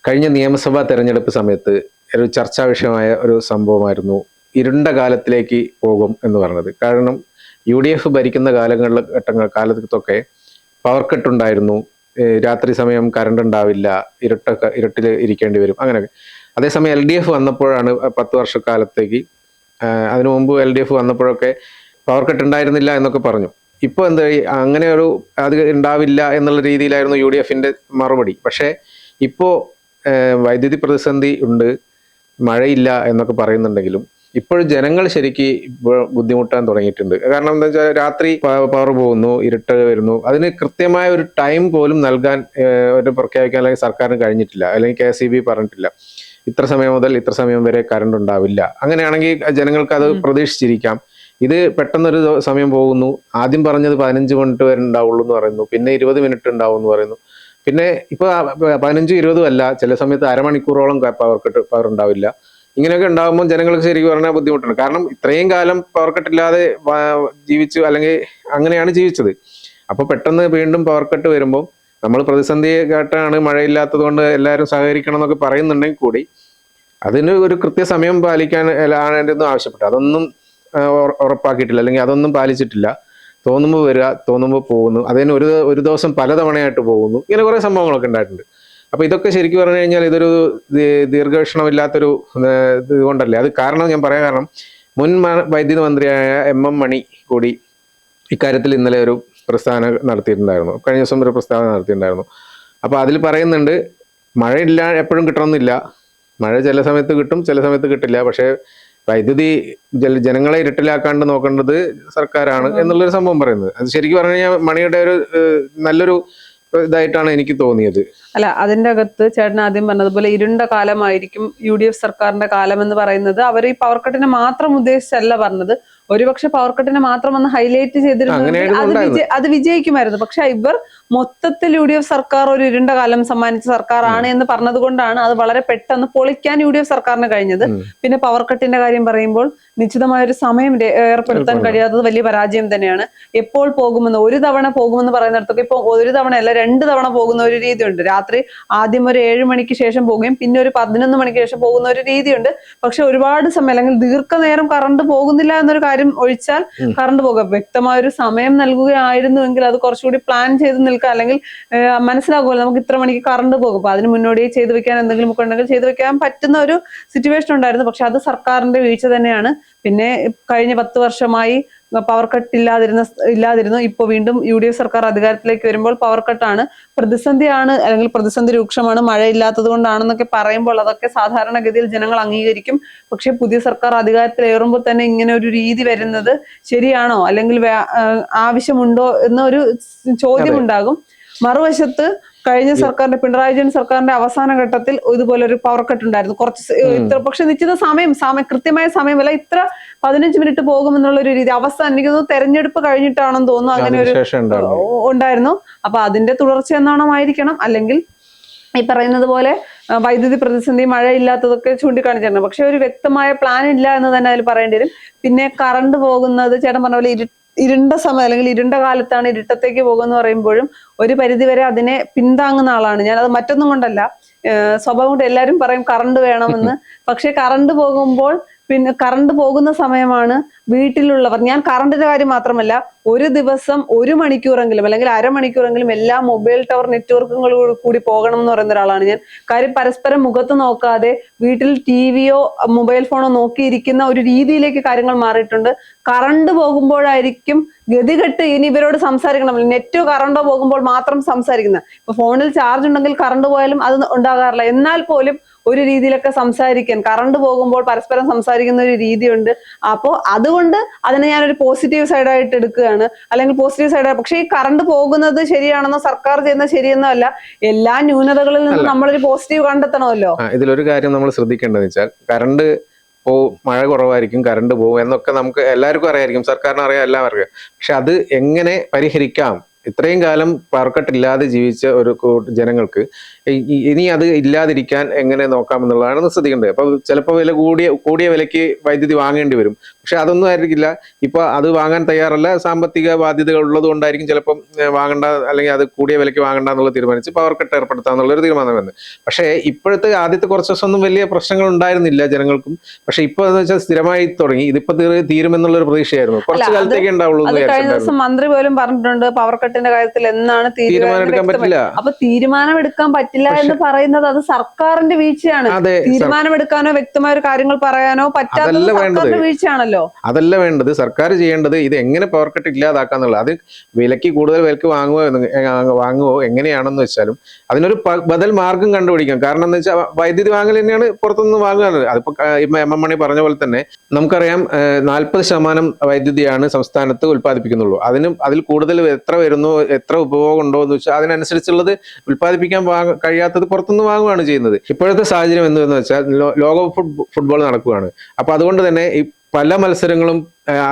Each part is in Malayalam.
കഴിഞ്ഞ നിയമസഭാ തെരഞ്ഞെടുപ്പ് സമയത്ത് ഒരു ചർച്ചാ വിഷയമായ ഒരു സംഭവമായിരുന്നു ഇരുണ്ട കാലത്തിലേക്ക് പോകും എന്ന് പറഞ്ഞത്. കാരണം UDF ഭരിക്കുന്ന കാലത്തൊക്കെ പവർ കട്ട് ഉണ്ടായിരുന്നു, രാത്രി സമയം കറണ്ട് ഉണ്ടാവില്ല, ഇരുട്ടിൽ ഇരിക്കേണ്ടി വരും, അങ്ങനെയൊക്കെ. അതേസമയം LDF വന്നപ്പോഴാണ് 10 വർഷക്കാലത്തേക്ക്, അതിനു മുമ്പ് LDF വന്നപ്പോഴൊക്കെ പവർ കട്ട് ഉണ്ടായിരുന്നില്ല എന്നൊക്കെ പറഞ്ഞു. ഇപ്പോൾ എന്താ, അങ്ങനെ ഒരു അത് ഉണ്ടാവില്ല എന്നുള്ള രീതിയിലായിരുന്നു UDFന്റെ മറുപടി. പക്ഷേ ഇപ്പോൾ വൈദ്യുതി പ്രതിസന്ധി ഉണ്ട്, മഴയില്ല എന്നൊക്കെ പറയുന്നുണ്ടെങ്കിലും ഇപ്പോഴും ജനങ്ങൾ ശരിക്ക് ബുദ്ധിമുട്ടാൻ തുടങ്ങിയിട്ടുണ്ട്. കാരണം എന്താ വെച്ചാൽ രാത്രി പവർ പോകുന്നു, ഇരുട്ട് വരുന്നു, അതിന് കൃത്യമായ ഒരു ടൈം പോലും നൽകാൻ ഒരു പ്രഖ്യാപിക്കാൻ അല്ലെങ്കിൽ സർക്കാരിന് കഴിഞ്ഞിട്ടില്ല, അല്ലെങ്കിൽ KSEB പറഞ്ഞിട്ടില്ല ഇത്ര സമയം മുതൽ ഇത്ര സമയം വരെ കറണ്ട് ഉണ്ടാവില്ല. അങ്ങനെയാണെങ്കിൽ ജനങ്ങൾക്ക് അത് പ്രതീക്ഷിച്ചിരിക്കാം. ഇത് പെട്ടെന്നൊരു സമയം പോകുന്നു, ആദ്യം പറഞ്ഞത് 15 മിനിറ്റ് വരെ ഉണ്ടാവുള്ളൂ എന്ന് പറയുന്നു, പിന്നെ 20 മിനിറ്റ് ഉണ്ടാവും എന്ന് പറയുന്നു, പിന്നെ ഇപ്പൊ 15-20 അല്ല, ചില സമയത്ത് അരമണിക്കൂറോളം പവർ ഉണ്ടാവില്ല. ഇങ്ങനെയൊക്കെ ഉണ്ടാകുമ്പോൾ ജനങ്ങൾക്ക് ശരിക്കും പറഞ്ഞാൽ ബുദ്ധിമുട്ടുണ്ട്. കാരണം ഇത്രയും കാലം പവർ കട്ടില്ലാതെ ജീവിച്ചു, അല്ലെങ്കിൽ അങ്ങനെയാണ് ജീവിച്ചത്. അപ്പൊ പെട്ടെന്ന് വീണ്ടും പവർ കട്ട് വരുമ്പോൾ നമ്മൾ പ്രതിസന്ധി ഘട്ടമാണ്, മഴയില്ലാത്തത് കൊണ്ട് എല്ലാവരും സഹകരിക്കണം എന്നൊക്കെ പറയുന്നുണ്ടെങ്കിൽ കൂടി അതിന് ഒരു കൃത്യസമയം പാലിക്കാൻ ആണെന്ന് ആവശ്യപ്പെട്ടു. അതൊന്നും ഉറപ്പാക്കിയിട്ടില്ല, അല്ലെങ്കിൽ അതൊന്നും പാലിച്ചിട്ടില്ല. തോന്നുമ്പോൾ വരിക, തോന്നുമ്പോൾ പോകുന്നു, അതിന് ഒരു ദിവസം പലതവണയായിട്ട് പോകുന്നു, ഇങ്ങനെ കുറെ സംഭവങ്ങളൊക്കെ ഉണ്ടായിട്ടുണ്ട്. അപ്പൊ ഇതൊക്കെ ശരിക്കും പറഞ്ഞു കഴിഞ്ഞാൽ ഇതൊരു ദീർഘവീക്ഷണമില്ലാത്തൊരു ഇതുകൊണ്ടല്ലേ. അത് കാരണം ഞാൻ പറയാൻ കാരണം, മുൻ വൈദ്യുതി മന്ത്രിയായ MM മണി കൂടി ഇക്കാര്യത്തിൽ ഇന്നലെ ഒരു പ്രസ്താവന നടത്തിയിട്ടുണ്ടായിരുന്നു, കഴിഞ്ഞ ദിവസം ഒരു പ്രസ്താവന നടത്തിയിട്ടുണ്ടായിരുന്നു. അപ്പൊ അതിൽ പറയുന്നുണ്ട്, മഴയില്ല എപ്പോഴും കിട്ടണമെന്നില്ല, മഴ ചില സമയത്ത് കിട്ടും, ചില സമയത്ത് കിട്ടില്ല. പക്ഷെ വൈദ്യുതി ജനങ്ങളെ ഇരുട്ടിലാക്കാണ്ട് നോക്കേണ്ടത് സർക്കാരാണ് എന്നുള്ളൊരു സംഭവം പറയുന്നത്. അത് ശരിക്കും പറഞ്ഞു കഴിഞ്ഞാൽ മണിയുടെ ഒരു നല്ലൊരു ഇതായിട്ടാണ് എനിക്ക് തോന്നിയത്. അല്ല, അതിന്റെ അകത്ത് ചേട്ടൻ ആദ്യം പറഞ്ഞതുപോലെ ഇരുണ്ട കാലമായിരിക്കും UDF സർക്കാരിന്റെ കാലം എന്ന് പറയുന്നത് അവർ ഈ പവർ കട്ടിനെ മാത്രം ഉദ്ദേശിച്ചല്ല പറഞ്ഞത്. ഒരുപക്ഷെ പവർ കട്ടിനെ മാത്രം ഒന്ന് ഹൈലൈറ്റ് ചെയ്തിരുന്നെങ്കിൽ അത് വിജയിക്കുമായിരുന്നു. പക്ഷെ ഇവർ മൊത്തത്തിൽ UDF സർക്കാർ ഒരു ഇരുണ്ട കാലം സമ്മാനിച്ച സർക്കാരാണ് എന്ന് പറഞ്ഞത് കൊണ്ടാണ് അത് വളരെ പെട്ടെന്ന് പൊളിക്കാൻ UDF സർക്കാരിന് കഴിഞ്ഞത്. പിന്നെ പവർ കട്ടിന്റെ കാര്യം പറയുമ്പോൾ നിശ്ചിതമായ ഒരു സമയം ഏർപ്പെടുത്താൻ കഴിയാത്തത് വലിയ പരാജയം തന്നെയാണ്. എപ്പോൾ പോകുമെന്ന്, ഒരു തവണ പോകുമെന്ന് പറയുന്നിടത്തൊക്കെ ഇപ്പൊ ഒരു തവണയല്ല 2 തവണ പോകുന്ന ഒരു രീതിയുണ്ട്. രാത്രി ആദ്യം ഒരു 7 മണിക്ക് ശേഷം പോവുകയും പിന്നെ ഒരു 11 മണിക്ക് ശേഷം പോകുന്ന ഒരു രീതിയുണ്ട്. പക്ഷെ ഒരുപാട് സമയം അല്ലെങ്കിൽ ദീർഘനേരം കറണ്ട് പോകുന്നില്ല എന്നൊരു കാര്യം ഒഴിച്ചാൽ കറണ്ട് പോകാം. വ്യക്തമായ ഒരു സമയം നൽകുകയായിരുന്നുവെങ്കിൽ അത് കുറച്ചുകൂടി പ്ലാൻ ചെയ്ത് നിൽക്കാം, അല്ലെങ്കിൽ മനസ്സിലാകുമല്ലോ നമുക്ക് ഇത്ര മണിക്ക് കറണ്ട് പോകും, അപ്പൊ അതിന് മുന്നോടിയായി ചെയ്തു വെക്കാൻ എന്തെങ്കിലും ഒക്കെ ഉണ്ടെങ്കിൽ ചെയ്തു വെക്കാൻ പറ്റുന്ന ഒരു സിറ്റുവേഷൻ ഉണ്ടായിരുന്നു. പക്ഷെ അത് സർക്കാരിന്റെ വീഴ്ച തന്നെയാണ്. പിന്നെ കഴിഞ്ഞ 10 വർഷമായി പവർ കട്ട് ഇല്ലാതിരുന്നു. ഇപ്പൊ വീണ്ടും UDF സർക്കാർ അധികാരത്തിലേക്ക് വരുമ്പോൾ പവർ കട്ടാണ്, പ്രതിസന്ധിയാണ്, അല്ലെങ്കിൽ പ്രതിസന്ധി രൂക്ഷമാണ്, മഴയില്ലാത്തത് കൊണ്ടാണെന്നൊക്കെ പറയുമ്പോൾ അതൊക്കെ സാധാരണഗതിയിൽ ജനങ്ങൾ അംഗീകരിക്കും. പക്ഷെ പുതിയ സർക്കാർ അധികാരത്തിലേറുമ്പോൾ തന്നെ ഇങ്ങനെ ഒരു രീതി വരുന്നത് ശരിയാണോ, അല്ലെങ്കിൽ ആവശ്യമുണ്ടോ എന്നൊരു ചോദ്യം ഉണ്ടാകും. മറുവശത്ത് കഴിഞ്ഞ സർക്കാരിന്റെ, പിണറായി വിജയൻ സർക്കാരിന്റെ അവസാന ഘട്ടത്തിൽ ഇതുപോലെ ഒരു പവർ കട്ട് ഉണ്ടായിരുന്നു. ഇത്ര, പക്ഷെ നിശ്ചിത സമയം കൃത്യമായ സമയമല്ല, ഇത്ര 15 മിനിറ്റ് പോകുമെന്നുള്ള ഒരു രീതി അവസാനം എനിക്ക് തോന്നുന്നു തെരഞ്ഞെടുപ്പ് കഴിഞ്ഞിട്ടാണെന്ന് തോന്നുന്നു അങ്ങനെ ഒരു ഉണ്ടായിരുന്നു. അപ്പൊ അതിന്റെ തുടർച്ച എന്നാണമായിരിക്കണം, അല്ലെങ്കിൽ ഈ പറയുന്നത് പോലെ വൈദ്യുതി പ്രതിസന്ധി, മഴയില്ലാത്തതൊക്കെ ചൂണ്ടിക്കാണിച്ചിട്ടുണ്ട്. പക്ഷെ ഒരു വ്യക്തമായ പ്ലാൻ ഇല്ല എന്ന് തന്നെ അതിൽ പറയേണ്ടി വരും. പിന്നെ കറണ്ട് പോകുന്നത് ചേട്ടൻ പറഞ്ഞ പോലെ ഇരുണ്ട സമയം അല്ലെങ്കിൽ ഇരുണ്ട കാലത്താണ് ഇരുട്ടത്തേക്ക് പോകുമെന്ന് പറയുമ്പോഴും ഒരു പരിധിവരെ അതിനെ പിന്താങ്ങുന്ന ആളാണ് ഞാൻ. അത് മറ്റൊന്നും കൊണ്ടല്ല, സ്വഭാവം കൊണ്ട് എല്ലാവരും പറയും കറണ്ട് വേണമെന്ന്. പക്ഷെ കറണ്ട് പോകുമ്പോൾ, പിന്നെ കറണ്ട് പോകുന്ന സമയമാണ് വീട്ടിലുള്ളവർ, ഞാൻ കറണ്ടിന്റെ കാര്യം മാത്രമല്ല, ഒരു ദിവസം 1 മണിക്കൂറെങ്കിലും അല്ലെങ്കിൽ അരമണിക്കൂറെങ്കിലും എല്ലാ മൊബൈൽ ടവർ നെറ്റ്വർക്കുകൾ കൂടി പോകണം എന്ന് പറയുന്ന ഒരാളാണ് ഞാൻ. കാര്യം പരസ്പരം മുഖത്ത് നോക്കാതെ വീട്ടിൽ TVയോ മൊബൈൽ ഫോണോ നോക്കിയിരിക്കുന്ന ഒരു രീതിയിലേക്ക് കാര്യങ്ങൾ മാറിയിട്ടുണ്ട്. കറണ്ട് പോകുമ്പോഴായിരിക്കും ഗതികെട്ട് ഇനി ഇവരോട് സംസാരിക്കണം, നെറ്റോ കറണ്ടോ പോകുമ്പോൾ മാത്രം സംസാരിക്കുന്നത്. ഇപ്പൊ ഫോണിൽ ചാർജ് ഉണ്ടെങ്കിൽ കറണ്ട് പോയാലും അത് ഉണ്ടാകാറില്ല. എന്നാൽ പോലും ഒരു രീതിയിലൊക്കെ സംസാരിക്കാൻ, കറണ്ട് പോകുമ്പോൾ പരസ്പരം സംസാരിക്കുന്ന ഒരു രീതിയുണ്ട്. അപ്പോൾ അതുകൊണ്ട് അതിനെ ഞാനൊരു പോസിറ്റീവ് സൈഡായിട്ട് എടുക്കുകയാണ്, അല്ലെങ്കിൽ പോസിറ്റീവ് സൈഡായിട്ട്. പക്ഷെ ഈ കറണ്ട് പോകുന്നത് ശരിയാണെന്നോ സർക്കാർ ചെയ്യുന്നത് ശരിയെന്നോ അല്ല, എല്ലാ ന്യൂനതകളിൽ നിന്നും നമ്മളൊരു പോസിറ്റീവ് കണ്ടെത്തണമല്ലോ. ഇതിലൊരു കാര്യം നമ്മൾ ശ്രദ്ധിക്കേണ്ടതെന്ന് വെച്ചാൽ, കറണ്ട് മഴ കുറവായിരിക്കും, കറണ്ട് പോകും എന്നൊക്കെ നമുക്ക് എല്ലാവർക്കും അറിയായിരിക്കും, സർക്കാരിന് അറിയാം, എല്ലാവർക്കും അറിയാം. പക്ഷെ അത് എങ്ങനെ പരിഹരിക്കാം? ഇത്രയും കാലം പവർ കട്ട് ഇല്ലാതെ ജീവിച്ച ഒരു ജനങ്ങൾക്ക് ഇനി അത് ഇല്ലാതിരിക്കാൻ എങ്ങനെ നോക്കാം എന്നുള്ളതാണ് ശ്രദ്ധിക്കേണ്ടത്. അപ്പൊ ചിലപ്പോൾ കൂടിയ വിലയ്ക്ക് വൈദ്യുതി വാങ്ങേണ്ടി വരും. പക്ഷെ അതൊന്നും ആയിരിക്കില്ല. ഇപ്പൊ അത് വാങ്ങാൻ തയ്യാറല്ല, സാമ്പത്തിക ബാധ്യതകൾ ഉള്ളത് കൊണ്ടായിരിക്കും ചിലപ്പം വാങ്ങണ്ട, അല്ലെങ്കിൽ അത് കൂടിയ വിലയ്ക്ക് വാങ്ങണ്ട എന്നുള്ള തീരുമാനിച്ച് പവർ കട്ട് ഏർപ്പെടുത്താന്നുള്ളൊരു തീരുമാനം വന്നത്. പക്ഷേ ഇപ്പോഴത്തെ ആദ്യത്തെ കുറച്ച് ദിവസമൊന്നും വലിയ പ്രശ്നങ്ങൾ ഉണ്ടായിരുന്നില്ല ജനങ്ങൾക്കും. പക്ഷെ ഇപ്പൊ എന്ന് വെച്ചാൽ സ്ഥിരമായി തുടങ്ങി. ഇതിപ്പോ തീരുമെന്നുള്ളൊരു പ്രതീക്ഷയായിരുന്നു. കുറച്ച് കാലത്തേക്ക് ഉണ്ടാവുള്ളൂ എന്ന് കഴിഞ്ഞ ദിവസം മന്ത്രി പോലും പറഞ്ഞിട്ടുണ്ട് പവർ കട്ടിന്റെ കാര്യത്തിൽ എന്നാണ് തീരുമാനം എടുക്കാൻ പറ്റില്ല. അപ്പൊ തീരുമാനമെടുക്കാൻ പറ്റില്ല എന്ന് പറയുന്നത് അത് സർക്കാരിന്റെ വീഴ്ചയാണ്. തീരുമാനമെടുക്കാനോ വ്യക്തമായ ഒരു കാര്യങ്ങൾ പറയാനോ പറ്റാത്തത് സർക്കാരിന്റെ വീഴ്ചയാണല്ലോ. അതല്ല വേണ്ടത്. സർക്കാർ ചെയ്യേണ്ടത് ഇത് എങ്ങനെ പവർ കട്ട് ഇല്ലാതാക്കാന്നുള്ളത്. അത് വിലക്ക് കൂടുതൽ വിലക്ക് വാങ്ങുവോ എങ്ങനെയാണെന്ന് വെച്ചാലും അതിനൊരു ബദൽ മാർഗം കണ്ടുപിടിക്കാം. കാരണം എന്ന് വെച്ചാൽ വൈദ്യുതി വാങ്ങൽ തന്നെയാണ് പുറത്തുനിന്ന് വാങ്ങുന്നത്. അതിപ്പോ എം എം മണി പറഞ്ഞ പോലെ തന്നെ നമുക്കറിയാം 40% വൈദ്യുതിയാണ് സംസ്ഥാനത്ത് ഉൽപ്പാദിപ്പിക്കുന്നുള്ളൂ. അതിൽ കൂടുതൽ എത്ര വരുന്നു, എത്ര ഉപഭോഗം ഉണ്ടോ എന്ന് വെച്ചാൽ അതിനനുസരിച്ചുള്ളത് ഉൽപ്പാദിപ്പിക്കാൻ കഴിയാത്തത് പുറത്തുനിന്ന് വാങ്ങുകയാണ് ചെയ്യുന്നത്. ഇപ്പോഴത്തെ സാഹചര്യം എന്തെന്ന് വെച്ചാൽ ലോകകപ്പ് ഫുട്ബോൾ നടക്കുകയാണ്. അപ്പൊ അതുകൊണ്ട് തന്നെ ഈ പല മത്സരങ്ങളും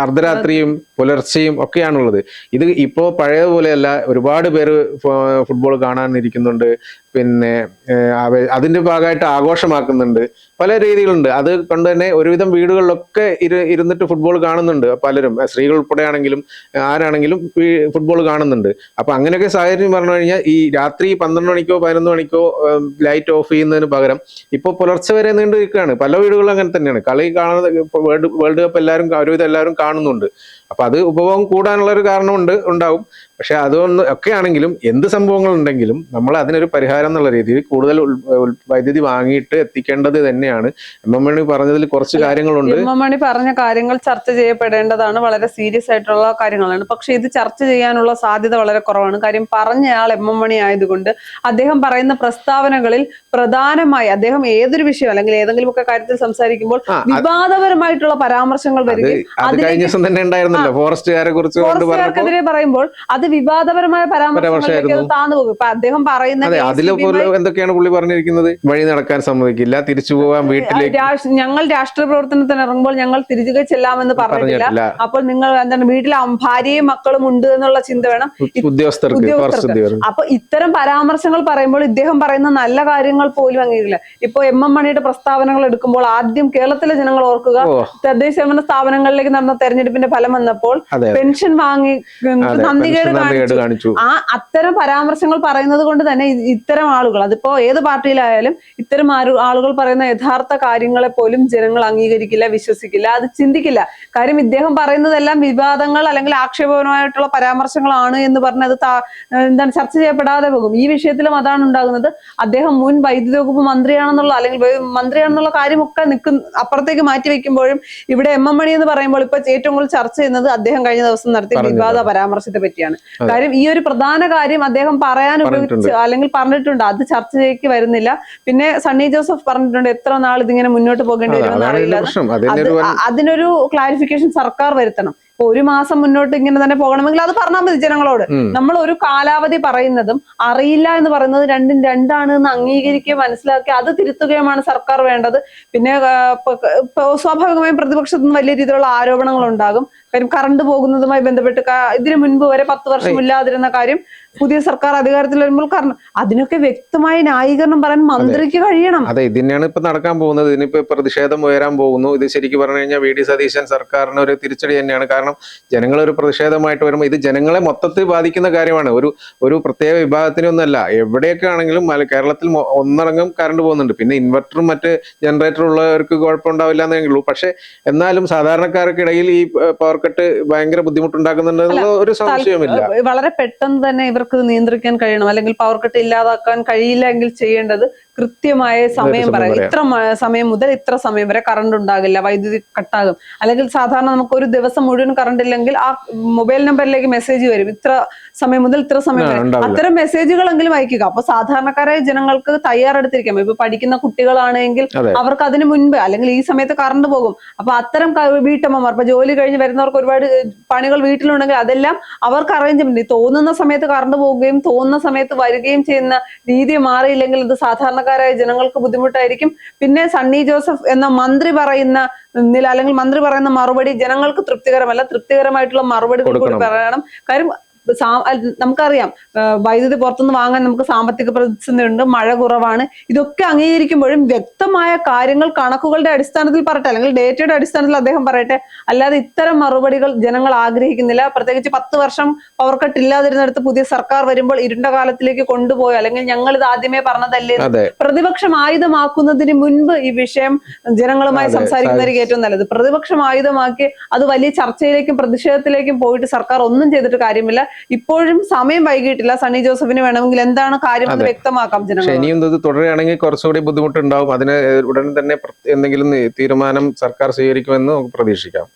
അർദ്ധരാത്രിയും പുലർച്ചെയും ഒക്കെയാണുള്ളത്. ഇത് ഇപ്പോൾ പഴയതുപോലെയല്ല. ഒരുപാട് പേര് ഫുട്ബോൾ കാണാനിരിക്കുന്നുണ്ട്. പിന്നെ അതിന്റെ ഭാഗമായിട്ട് ആഘോഷമാക്കുന്നുണ്ട്. പല രീതികളുണ്ട്. അത് കൊണ്ട് തന്നെ ഒരുവിധം വീടുകളിലൊക്കെ ഇരുന്നിട്ട് ഫുട്ബോൾ കാണുന്നുണ്ട് പലരും. സ്ത്രീകൾ ഉൾപ്പെടെയാണെങ്കിലും ആരാണെങ്കിലും ഫുട്ബോൾ കാണുന്നുണ്ട്. അപ്പൊ അങ്ങനെയൊക്കെ സാഹചര്യം പറഞ്ഞു കഴിഞ്ഞാൽ ഈ രാത്രി 12 മണിക്കോ 11 മണിക്കോ ലൈറ്റ് ഓഫ് ചെയ്യുന്നതിന് പകരം ഇപ്പോൾ പുലർച്ചെ വരെ നീണ്ടു നിൽക്കുകയാണ്. പല വീടുകളും അങ്ങനെ തന്നെയാണ്. കളി കാണുന്നത് വേൾഡ് കപ്പ് ഒരുവിധം എല്ലാവരും കാണുന്നുണ്ട്. അപ്പൊ അത് ഉപഭോഗം കൂടാനുള്ള ഒരു ഉണ്ടാവും. പക്ഷെ അതൊന്നും ഒക്കെ ആണെങ്കിലും എന്ത് സംഭവങ്ങൾ ഉണ്ടെങ്കിലും നമ്മൾ അതിനൊരു പരിഹാരം എന്നുള്ള രീതിയിൽ കൂടുതൽ വൈദ്യുതി വാങ്ങിയിട്ട് എത്തിക്കേണ്ടത് തന്നെയാണ്. എം എം മണി പറഞ്ഞതിൽ കുറച്ച് കാര്യങ്ങളുണ്ട്. എം എം മണി പറഞ്ഞ കാര്യങ്ങൾ ചർച്ച ചെയ്യപ്പെടേണ്ടതാണ്. വളരെ സീരിയസ് ആയിട്ടുള്ള കാര്യങ്ങളാണ്. പക്ഷെ ഇത് ചർച്ച ചെയ്യാനുള്ള സാധ്യത വളരെ കുറവാണ്. കാര്യം പറഞ്ഞയാൾ എം എം മണി ആയതുകൊണ്ട് അദ്ദേഹം പറയുന്ന പ്രസ്താവനകളിൽ പ്രധാനമായി അദ്ദേഹം ഏതൊരു വിഷയം അല്ലെങ്കിൽ ഏതെങ്കിലും ഒക്കെ കാര്യത്തിൽ സംസാരിക്കുമ്പോൾ വിവാദപരമായിട്ടുള്ള പരാമർശങ്ങൾ വരികയും ഫോറസ്റ്റുകാർക്കെതിരെ പറയുമ്പോൾ അത് വിവാദപരമായ പരാമർശങ്ങളിലേക്ക് താന്നു പോകും. ഇപ്പൊ അദ്ദേഹം പറയുന്ന എന്തൊക്കെയാണ് പുള്ളി പറഞ്ഞിരിക്കുന്നത്? വഴി നടക്കാൻ സമ്മതിക്കില്ല, തിരിച്ചു പോകാൻ വീട്ടിലേക്ക്, ഞങ്ങൾ രാഷ്ട്രീയ പ്രവർത്തനത്തിന് ഇറങ്ങുമ്പോൾ ഞങ്ങൾ തിരികെ ചെല്ലാമെന്ന് പറഞ്ഞിട്ടില്ല. അപ്പോൾ നിങ്ങൾ എന്താണ് വീട്ടിൽ ഭാര്യയും മക്കളും ഉണ്ട് എന്നുള്ള ചിന്ത വേണം ഉദ്യോഗസ്ഥർക്ക്. അപ്പൊ ഇത്തരം പരാമർശങ്ങൾ പറയുമ്പോൾ ഇദ്ദേഹം പറയുന്ന നല്ല കാര്യങ്ങൾ പോലും അംഗീകരിക്കില്ല. ഇപ്പൊ എം എം മണിയുടെ പ്രസ്താവനകൾ എടുക്കുമ്പോൾ ആദ്യം കേരളത്തിലെ ജനങ്ങൾ ഓർക്കുക, തദ്ദേശ സ്വയംഭരണ സ്ഥാപനങ്ങളിലേക്ക് നടന്ന തെരഞ്ഞെടുപ്പിന്റെ ഫലം വന്നപ്പോൾ പെൻഷൻ വാങ്ങി നന്ദികേട് കാണിച്ചു. അത്തരം പരാമർശങ്ങൾ പറയുന്നത് കൊണ്ട് തന്നെ ഇത്തരം ആളുകൾ, അതിപ്പോ ഏത് പാർട്ടിയിലായാലും ഇത്തരം ആളുകൾ പറയുന്ന യഥാർത്ഥ കാര്യങ്ങളെ പോലും ജനങ്ങൾ അംഗീകരിക്കില്ല, വിശ്വസിക്കില്ല, അത് ചിന്തിക്കില്ല. കാര്യം ഇദ്ദേഹം പറയുന്നതെല്ലാം വിവാദങ്ങൾ അല്ലെങ്കിൽ ആക്ഷേപകരമായിട്ടുള്ള പരാമർശങ്ങളാണ് എന്ന് പറഞ്ഞ് അത് എന്താണ് ചർച്ച ചെയ്യപ്പെടാതെ പോകും. ഈ വിഷയത്തിലും അതാണ് ഉണ്ടാകുന്നത്. അദ്ദേഹം മുൻ വൈദ്യുതി വകുപ്പ് മന്ത്രിയാണെന്നുള്ള അല്ലെങ്കിൽ മന്ത്രിയാണെന്നുള്ള കാര്യമൊക്കെ അപ്പുറത്തേക്ക് മാറ്റി വെക്കുമ്പോഴും ഇവിടെ എം എം മണി എന്ന് പറയുമ്പോൾ ഇപ്പൊ ഏറ്റവും കൂടുതൽ ചർച്ച ചെയ്യുന്നത് അദ്ദേഹം കഴിഞ്ഞ ദിവസം നടത്തിയ വിവാദ പരാമർശത്തെ പറ്റിയാണ്. കാര്യം ഈ ഒരു പ്രധാന കാര്യം അദ്ദേഹം പറയാൻ ഉപയോഗിച്ച് അല്ലെങ്കിൽ പറഞ്ഞിട്ടുണ്ട്, അത് ചർച്ചയ്ക്ക് വരുന്നില്ല. പിന്നെ സണ്ണി ജോസഫ് പറഞ്ഞിട്ടുണ്ട് എത്ര നാൾ ഇതിങ്ങനെ മുന്നോട്ട് പോകേണ്ടി വരുമെന്ന് അറിയില്ല. അതിനൊരു ക്ലാരിഫിക്കേഷൻ സർക്കാർ വരുത്തണം. ഇപ്പൊ 1 മാസം മുന്നോട്ട് ഇങ്ങനെ തന്നെ പോകണമെങ്കിൽ അത് പറഞ്ഞാൽ മതി ജനങ്ങളോട്. നമ്മൾ ഒരു കാലാവധി പറയുന്നതും അറിയില്ല എന്ന് പറയുന്നത് രണ്ടും രണ്ടാണ് എന്ന് അംഗീകരിക്കുകയും മനസ്സിലാക്കി അത് തിരുത്തുകയുമാണ് സർക്കാർ വേണ്ടത്. പിന്നെ സ്വാഭാവികമായും പ്രതിപക്ഷത്തു നിന്ന് വലിയ രീതിയിലുള്ള ആരോപണങ്ങൾ ഉണ്ടാകും. കാര്യം കറണ്ട് പോകുന്നതുമായി ബന്ധപ്പെട്ട് ഇതിനു മുൻപ് വരെ 10 വർഷം ഇല്ലാതിരുന്ന കാര്യം പുതിയ സർക്കാർ അധികാരത്തിൽ വരുമ്പോൾ കാരണം അതിനൊക്കെ വ്യക്തമായ ന്യായീകരണം പറയാൻ മന്ത്രിക്ക് കഴിയണം. അതെ, ഇത് തന്നെയാണ് ഇപ്പൊ നടക്കാൻ പോകുന്നത്. ഇതിനിപ്പോ പ്രതിഷേധം ഉയരാൻ പോകുന്നു. ഇത് ശരിക്കും പറഞ്ഞു കഴിഞ്ഞാൽ വി ഡി സതീശൻ സർക്കാരിന് ഒരു തിരിച്ചടി തന്നെയാണ്. കാരണം ജനങ്ങൾ ഒരു പ്രതിഷേധമായിട്ട് വരുമ്പോൾ ഇത് ജനങ്ങളെ മൊത്തത്തിൽ ബാധിക്കുന്ന കാര്യമാണ്. ഒരു പ്രത്യേക വിഭാഗത്തിനൊന്നല്ല. എവിടെയൊക്കെ ആണെങ്കിലും കേരളത്തിൽ ഒന്നടങ്കം കറണ്ട് പോകുന്നുണ്ട്. പിന്നെ ഇൻവെർട്ടറും മറ്റ് ജനറേറ്ററും ഉള്ളവർക്ക് കുഴപ്പമുണ്ടാവില്ല എന്നേ ഉള്ളൂ. പക്ഷെ എന്നാലും സാധാരണക്കാർക്കിടയിൽ ഈ പവർ കട്ട് ഭയങ്കര ബുദ്ധിമുട്ടുണ്ടാക്കുന്നുണ്ട് ഒരു സംശയമില്ല. വളരെ പെട്ടെന്ന് തന്നെ ഇവർക്ക് നിയന്ത്രിക്കാൻ കഴിയണം. അല്ലെങ്കിൽ പവർ കട്ട് ഇല്ലാതാക്കാൻ കഴിയില്ല എങ്കിൽ ചെയ്യേണ്ടത് കൃത്യമായ സമയം പറയാം. ഇത്ര സമയം മുതൽ ഇത്ര സമയം വരെ കറണ്ട് ഉണ്ടാകില്ല, വൈദ്യുതി കട്ടാകും. അല്ലെങ്കിൽ സാധാരണ നമുക്ക് ഒരു ദിവസം മുഴുവൻ കറണ്ട് ഇല്ലെങ്കിൽ ആ മൊബൈൽ നമ്പറിലേക്ക് മെസ്സേജ് വരും, ഇത്ര സമയം മുതൽ ഇത്ര സമയം വരെ. അത്തരം മെസ്സേജുകളെങ്കിലും അയക്കുക. അപ്പൊ സാധാരണക്കാരായ ജനങ്ങൾക്ക് തയ്യാറെടുത്തിരിക്കാം. ഇപ്പൊ പഠിക്കുന്ന കുട്ടികളാണെങ്കിൽ അവർക്ക് അതിന് മുൻപ് അല്ലെങ്കിൽ ഈ സമയത്ത് കറണ്ട് പോകും. അപ്പൊ അത്തരം വീട്ടമ്മമാർ, ഇപ്പൊ ജോലി കഴിഞ്ഞ് വരുന്നവർക്ക് ഒരുപാട് പണികൾ വീട്ടിലുണ്ടെങ്കിൽ അതെല്ലാം അവർക്ക് അറേഞ്ച്മെന്റ് തോന്നുന്ന സമയത്ത് കറണ്ട് പോവുകയും തോന്നുന്ന സമയത്ത് വരികയും ചെയ്യുന്ന രീതി മാറിയില്ലെങ്കിൽ ഇത് സാധാരണക്കാരായ ജനങ്ങൾക്ക് ബുദ്ധിമുട്ടായിരിക്കും. പിന്നെ സണ്ണി ജോസഫ് എന്ന മന്ത്രി പറയുന്ന അല്ലെങ്കിൽ മന്ത്രി പറയുന്ന മറുപടി ജനങ്ങൾക്ക് തൃപ്തികരമല്ല. തൃപ്തികരമായിട്ടുള്ള മറുപടി കൂടി പറയണം. കാര്യം നമുക്കറിയാം വൈദ്യുതി പുറത്തുനിന്ന് വാങ്ങാൻ നമുക്ക് സാമ്പത്തിക പ്രതിസന്ധിയുണ്ട്, മഴ കുറവാണ്. ഇതൊക്കെ അംഗീകരിക്കുമ്പോഴും വ്യക്തമായ കാര്യങ്ങൾ കണക്കുകളുടെ അടിസ്ഥാനത്തിൽ പറയട്ടെ, അല്ലെങ്കിൽ ഡേറ്റയുടെ അടിസ്ഥാനത്തിൽ അദ്ദേഹം പറയട്ടെ. അല്ലാതെ ഇത്തരം മറുപടികൾ ജനങ്ങൾ ആഗ്രഹിക്കുന്നില്ല. പ്രത്യേകിച്ച് 10 വർഷം പവർ കട്ട് ഇല്ലാതിരുന്നിടത്ത് പുതിയ സർക്കാർ വരുമ്പോൾ ഇരുണ്ട കാലത്തിലേക്ക് കൊണ്ടുപോയോ, അല്ലെങ്കിൽ ഞങ്ങൾ ഇത് ആദ്യമേ പറഞ്ഞതല്ലേ, പ്രതിപക്ഷം ആയുധമാക്കുന്നതിന് മുൻപ് ഈ വിഷയം ജനങ്ങളുമായി സംസാരിക്കുന്നതായിരിക്കും ഏറ്റവും നല്ലത്. പ്രതിപക്ഷം ആയുധമാക്കി അത് വലിയ ചർച്ചയിലേക്കും പ്രതിഷേധത്തിലേക്കും പോയിട്ട് സർക്കാർ ഒന്നും ചെയ്തിട്ട് കാര്യമില്ല. ഇപ്പോഴും സമയം വൈകിട്ടില്ല. സണ്ണി ജോസഫിന് വേണമെങ്കിൽ എന്താണ് കാര്യമെന്ന് വ്യക്തമാക്കാം ജനങ്ങൾ. ഇനിയും ഇത് തുടരുകയാണെങ്കിൽ കുറച്ചുകൂടി ബുദ്ധിമുട്ടുണ്ടാവും. അതിന് ഉടൻ തന്നെ എന്തെങ്കിലും തീരുമാനം സർക്കാർ സ്വീകരിക്കുമെന്ന് നമുക്ക് പ്രതീക്ഷിക്കാം.